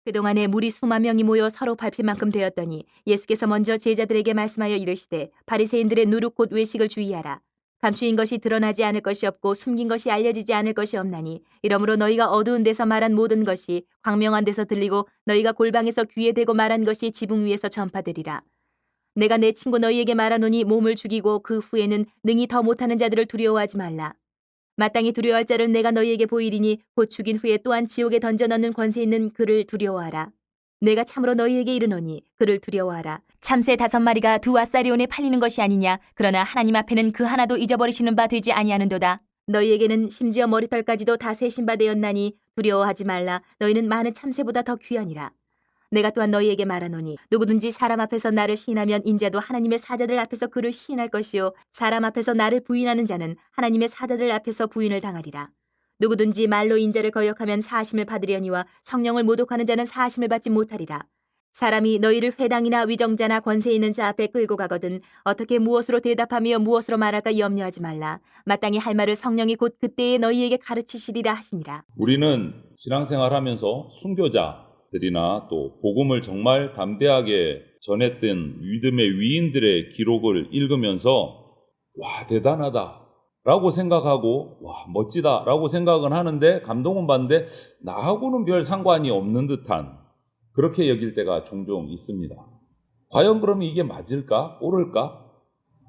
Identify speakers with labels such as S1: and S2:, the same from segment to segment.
S1: 그동안에 무리 수만 명이 모여 서로 밟힐 만큼 되었더니 예수께서 먼저 제자들에게 말씀하여 이르시되 바리새인들의 누룩 곧 외식을 주의하라. 감추인 것이 드러나지 않을 것이 없고 숨긴 것이 알려지지 않을 것이 없나니 이러므로 너희가 어두운 데서 말한 모든 것이 광명한 데서 들리고 너희가 골방에서 귀에 대고 말한 것이 지붕 위에서 전파되리라. 내가 내 친구 너희에게 말하노니 몸을 죽이고 그 후에는 능히 더 못하는 자들을 두려워하지 말라. 마땅히 두려워할 자를 내가 너희에게 보이리니 곧 죽인 후에 또한 지옥에 던져 넣는 권세 있는 그를 두려워하라. 내가 참으로 너희에게 이르노니 그를 두려워하라. 참새 5마리가 2앗사리온에 팔리는 것이 아니냐. 그러나 하나님 앞에는 그 하나도 잊어버리시는 바 되지 아니하는도다. 너희에게는 심지어 머리털까지도 다 세신 바 되었나니 두려워하지 말라. 너희는 많은 참새보다 더 귀하니라. 내가 또한 너희에게 말하노니 누구든지 사람 앞에서 나를 시인하면 인자도 하나님의 사자들 앞에서 그를 시인할 것이요 사람 앞에서 나를 부인하는 자는 하나님의 사자들 앞에서 부인을 당하리라. 누구든지 말로 인자를 거역하면 사하심을 받으려니와 성령을 모독하는 자는 사하심을 받지 못하리라. 사람이 너희를 회당이나 위정자나 권세 있는 자 앞에 끌고 가거든 어떻게 무엇으로 대답하며 무엇으로 말할까 염려하지 말라. 마땅히 할 말을 성령이 곧 그때에 너희에게 가르치시리라 하시니라.
S2: 우리는 신앙생활하면서 순교자들이나 또 복음을 정말 담대하게 전했던 믿음의 위인들의 기록을 읽으면서 와 대단하다 라고 생각하고 와 멋지다 라고 생각은 하는데 감동은 받는데 나하고는 별 상관이 없는 듯한 그렇게 여길 때가 종종 있습니다. 과연 그러면 이게 맞을까? 옳을까?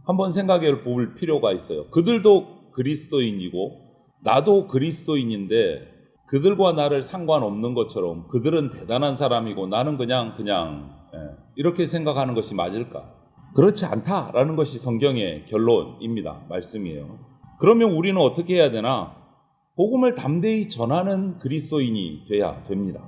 S2: 한번 생각해 볼 필요가 있어요. 그들도 그리스도인이고 나도 그리스도인인데 그들과 나를 상관없는 것처럼 그들은 대단한 사람이고 나는 그냥 이렇게 생각하는 것이 맞을까? 그렇지 않다라는 것이 성경의 결론입니다. 말씀이에요. 그러면 우리는 어떻게 해야 되나? 복음을 담대히 전하는 그리스도인이 돼야 됩니다.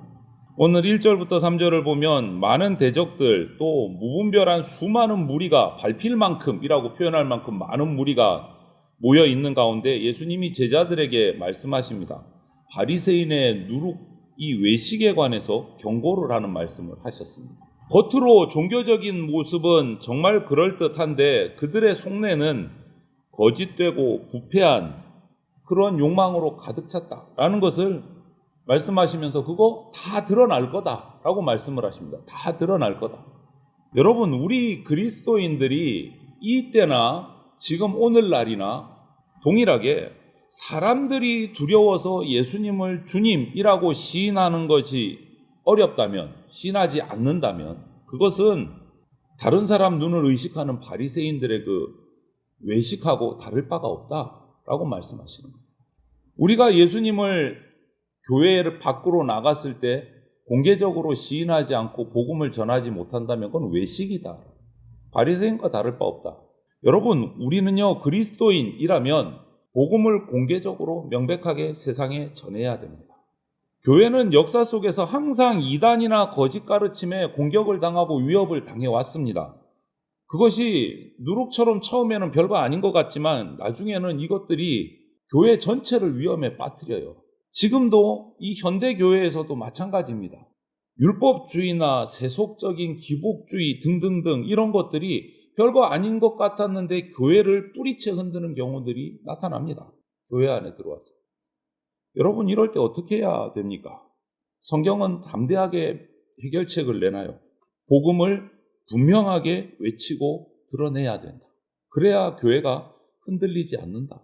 S2: 오늘 1절부터 3절을 보면 많은 대적들 또 무분별한 수많은 무리가 밟힐 만큼이라고 표현할 만큼 많은 무리가 모여 있는 가운데 예수님이 제자들에게 말씀하십니다. 바리새인의 누룩 이 외식에 관해서 경고를 하는 말씀을 하셨습니다. 겉으로 종교적인 모습은 정말 그럴듯한데 그들의 속내는 거짓되고 부패한 그런 욕망으로 가득 찼다라는 것을 말씀하시면서 그거 다 드러날 거다라고 말씀을 하십니다. 다 드러날 거다. 여러분 우리 그리스도인들이 이때나 지금 오늘날이나 동일하게 사람들이 두려워서 예수님을 주님이라고 시인하는 것이 어렵다면 시인하지 않는다면 그것은 다른 사람 눈을 의식하는 바리새인들의 그 외식하고 다를 바가 없다라고 말씀하시는 거예요. 우리가 예수님을 교회를 밖으로 나갔을 때 공개적으로 시인하지 않고 복음을 전하지 못한다면 그건 외식이다. 바리새인과 다를 바 없다. 여러분 우리는요 그리스도인이라면 복음을 공개적으로 명백하게 세상에 전해야 됩니다. 교회는 역사 속에서 항상 이단이나 거짓 가르침에 공격을 당하고 위협을 당해왔습니다. 그것이 누룩처럼 처음에는 별거 아닌 것 같지만 나중에는 이것들이 교회 전체를 위험에 빠뜨려요. 지금도 이 현대교회에서도 마찬가지입니다. 율법주의나 세속적인 기복주의 등등등 이런 것들이 별거 아닌 것 같았는데 교회를 뿌리채 흔드는 경우들이 나타납니다. 교회 안에 들어와서. 여러분 이럴 때 어떻게 해야 됩니까? 성경은 담대하게 해결책을 내놔요. 복음을 분명하게 외치고 드러내야 된다. 그래야 교회가 흔들리지 않는다.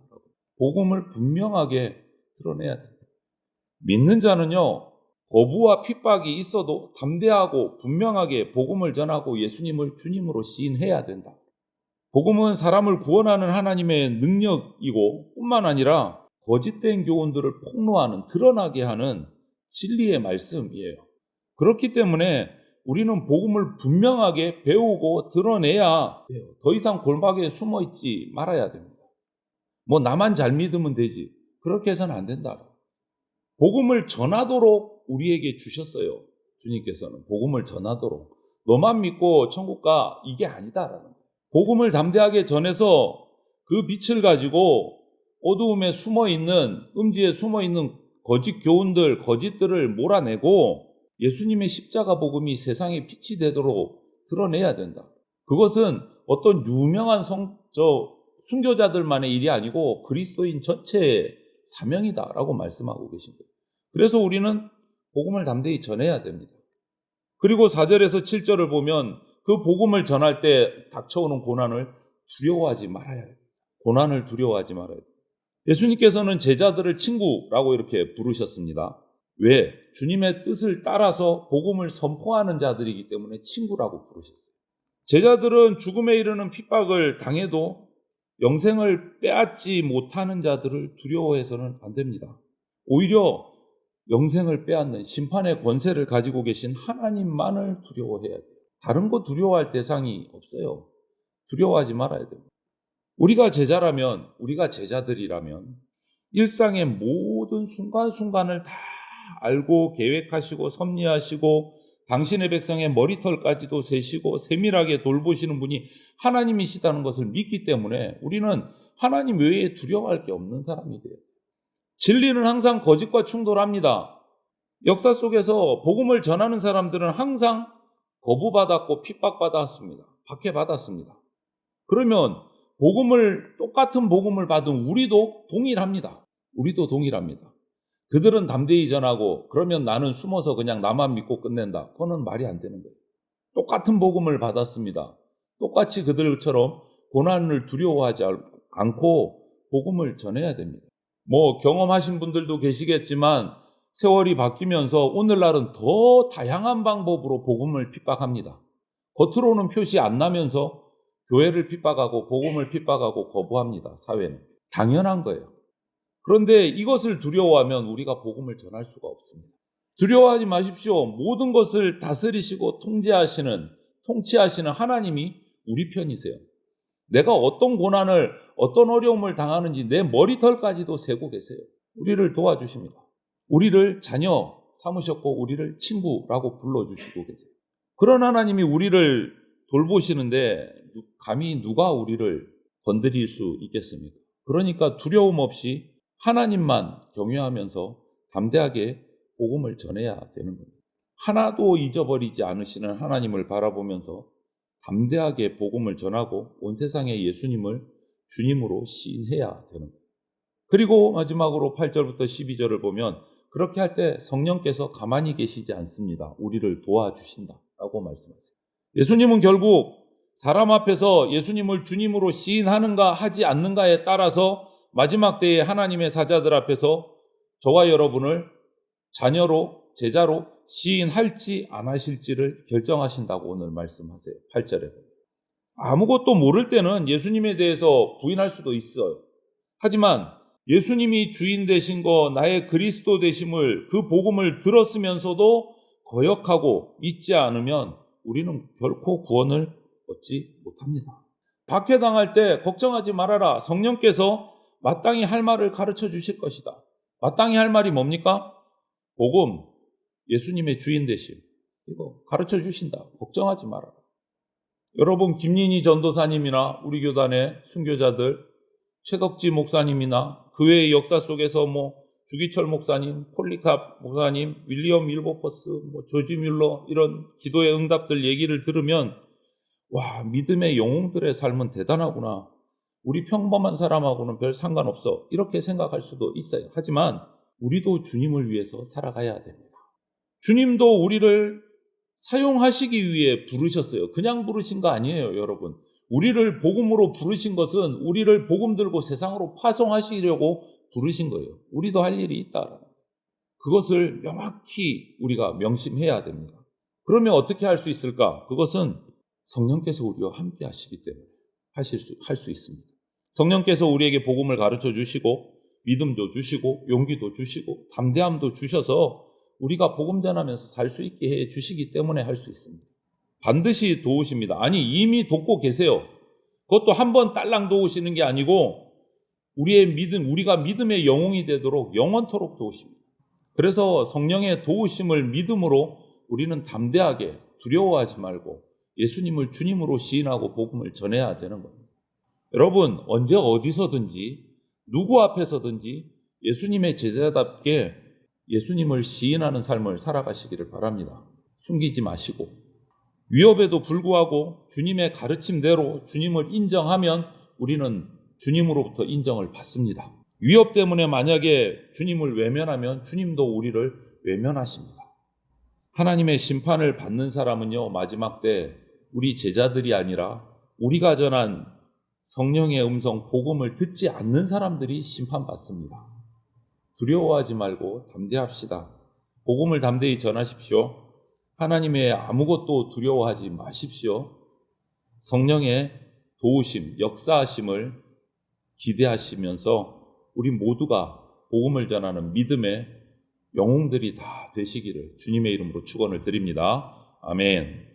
S2: 복음을 분명하게 드러내야 된다. 믿는 자는요 거부와 핍박이 있어도 담대하고 분명하게 복음을 전하고 예수님을 주님으로 시인해야 된다. 복음은 사람을 구원하는 하나님의 능력이고 뿐만 아니라 거짓된 교훈들을 폭로하는 드러나게 하는 진리의 말씀이에요. 그렇기 때문에 우리는 복음을 분명하게 배우고 드러내야 돼요. 더 이상 골방에 숨어 있지 말아야 됩니다. 뭐 나만 잘 믿으면 되지. 그렇게 해서는 안 된다. 복음을 전하도록 우리에게 주셨어요. 주님께서는 복음을 전하도록. 너만 믿고 천국 가 이게 아니다라는 거예요. 복음을 담대하게 전해서 그 빛을 가지고 어두움에 숨어있는 음지에 숨어있는 거짓 교훈들, 거짓들을 몰아내고 예수님의 십자가 복음이 세상에 빛이 되도록 드러내야 된다. 그것은 어떤 유명한 순교자들만의 일이 아니고 그리스도인 전체의 사명이다라고 말씀하고 계신 거예요. 그래서 우리는 복음을 담대히 전해야 됩니다. 그리고 4절에서 7절을 보면 그 복음을 전할 때 닥쳐오는 고난을 두려워하지 말아야 해요. 고난을 두려워하지 말아야 돼요. 예수님께서는 제자들을 친구라고 이렇게 부르셨습니다. 왜? 주님의 뜻을 따라서 복음을 선포하는 자들이기 때문에 친구라고 부르셨어요. 제자들은 죽음에 이르는 핍박을 당해도 영생을 빼앗지 못하는 자들을 두려워해서는 안 됩니다. 오히려 영생을 빼앗는 심판의 권세를 가지고 계신 하나님만을 두려워해야 돼요. 다른 거 두려워할 대상이 없어요. 두려워하지 말아야 돼요. 우리가 제자라면, 우리가 제자들이라면 일상의 모든 순간순간을 다 알고 계획하시고 섭리하시고 당신의 백성의 머리털까지도 세시고 세밀하게 돌보시는 분이 하나님이시다는 것을 믿기 때문에 우리는 하나님 외에 두려워할 게 없는 사람이 돼요. 진리는 항상 거짓과 충돌합니다. 역사 속에서 복음을 전하는 사람들은 항상 거부받았고 핍박받았습니다. 박해받았습니다. 그러면 똑같은 복음을 받은 우리도 동일합니다. 우리도 동일합니다. 그들은 담대히 전하고 그러면 나는 숨어서 그냥 나만 믿고 끝낸다. 그거는 말이 안 되는 거예요. 똑같은 복음을 받았습니다. 똑같이 그들처럼 고난을 두려워하지 않고 복음을 전해야 됩니다. 경험하신 분들도 계시겠지만 세월이 바뀌면서 오늘날은 더 다양한 방법으로 복음을 핍박합니다. 겉으로는 표시 안 나면서 교회를 핍박하고 복음을 핍박하고 거부합니다. 사회는. 당연한 거예요. 그런데 이것을 두려워하면 우리가 복음을 전할 수가 없습니다. 두려워하지 마십시오. 모든 것을 다스리시고 통치하시는 하나님이 우리 편이세요. 내가 어떤 고난을, 어떤 어려움을 당하는지 내 머리털까지도 세고 계세요. 우리를 도와주십니다. 우리를 자녀 삼으셨고 우리를 친구라고 불러주시고 계세요. 그런 하나님이 우리를 돌보시는데 감히 누가 우리를 건드릴 수 있겠습니까? 그러니까 두려움 없이 하나님만 경외하면서 담대하게 복음을 전해야 되는 겁니다. 하나도 잊어버리지 않으시는 하나님을 바라보면서 담대하게 복음을 전하고 온 세상에 예수님을 주님으로 시인해야 되는 겁니다. 그리고 마지막으로 8절부터 12절을 보면 그렇게 할 때 성령께서 가만히 계시지 않습니다. 우리를 도와주신다라고 말씀하세요. 예수님은 결국 사람 앞에서 예수님을 주님으로 시인하는가 하지 않는가에 따라서 마지막 때에 하나님의 사자들 앞에서 저와 여러분을 자녀로, 제자로 시인할지 안 하실지를 결정하신다고 오늘 말씀하세요. 8절에. 아무것도 모를 때는 예수님에 대해서 부인할 수도 있어요. 하지만 예수님이 주인 되신 거, 나의 그리스도 되심을, 그 복음을 들었으면서도 거역하고 믿지 않으면 우리는 결코 구원을 얻지 못합니다. 박해당할 때 걱정하지 말아라. 성령께서 마땅히 할 말을 가르쳐 주실 것이다. 마땅히 할 말이 뭡니까? 복음, 예수님의 주인 되심. 이거 가르쳐 주신다. 걱정하지 말아라. 여러분, 김린희 전도사님이나 우리 교단의 순교자들, 최덕지 목사님이나 그 외의 역사 속에서 주기철 목사님, 폴리캅 목사님, 윌리엄 밀버퍼스, 조지 뮬러 이런 기도의 응답들 얘기를 들으면 와, 믿음의 영웅들의 삶은 대단하구나. 우리 평범한 사람하고는 별 상관없어. 이렇게 생각할 수도 있어요. 하지만 우리도 주님을 위해서 살아가야 됩니다. 주님도 우리를 사용하시기 위해 부르셨어요. 그냥 부르신 거 아니에요, 여러분. 우리를 복음으로 부르신 것은 우리를 복음 들고 세상으로 파송하시려고 부르신 거예요. 우리도 할 일이 있다. 그것을 명확히 우리가 명심해야 됩니다. 그러면 어떻게 할 수 있을까? 그것은 성령께서 우리와 함께 하시기 때문에 할 수 있습니다. 성령께서 우리에게 복음을 가르쳐 주시고 믿음도 주시고 용기도 주시고 담대함도 주셔서 우리가 복음 전하면서 살 수 있게 해 주시기 때문에 할 수 있습니다. 반드시 도우십니다. 아니, 이미 돕고 계세요. 그것도 한 번 딸랑 도우시는 게 아니고 우리가 믿음의 영웅이 되도록 영원토록 도우십니다. 그래서 성령의 도우심을 믿음으로 우리는 담대하게 두려워하지 말고 예수님을 주님으로 시인하고 복음을 전해야 되는 겁니다. 여러분, 언제 어디서든지 누구 앞에서든지 예수님의 제자답게 예수님을 시인하는 삶을 살아가시기를 바랍니다. 숨기지 마시고 위협에도 불구하고 주님의 가르침대로 주님을 인정하면 우리는 주님으로부터 인정을 받습니다. 위협 때문에 만약에 주님을 외면하면 주님도 우리를 외면하십니다. 하나님의 심판을 받는 사람은요, 마지막 때 우리 제자들이 아니라 우리가 전한 성령의 음성, 복음을 듣지 않는 사람들이 심판받습니다. 두려워하지 말고 담대합시다. 복음을 담대히 전하십시오. 하나님의 아무것도 두려워하지 마십시오. 성령의 도우심, 역사하심을 기대하시면서 우리 모두가 복음을 전하는 믿음의 영웅들이 다 되시기를 주님의 이름으로 축원을 드립니다. 아멘.